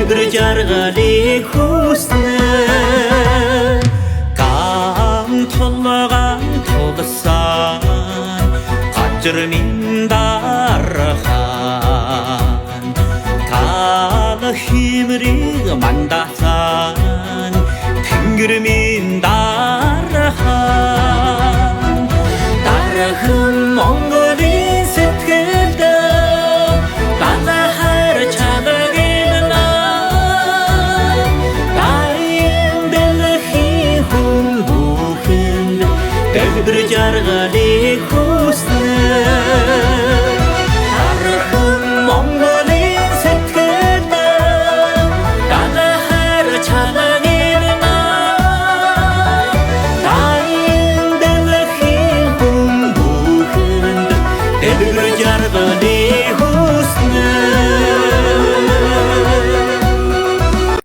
Дэгдэр жаргалыг хүснэ Гам толгойн тулсан Гажир минь дархан Тал химрийг мандацсан Тэнгэр минь дархан Дархан Монголын сэтгэлд Дандаа хайр чанарыг Дэгдэр жаргалыг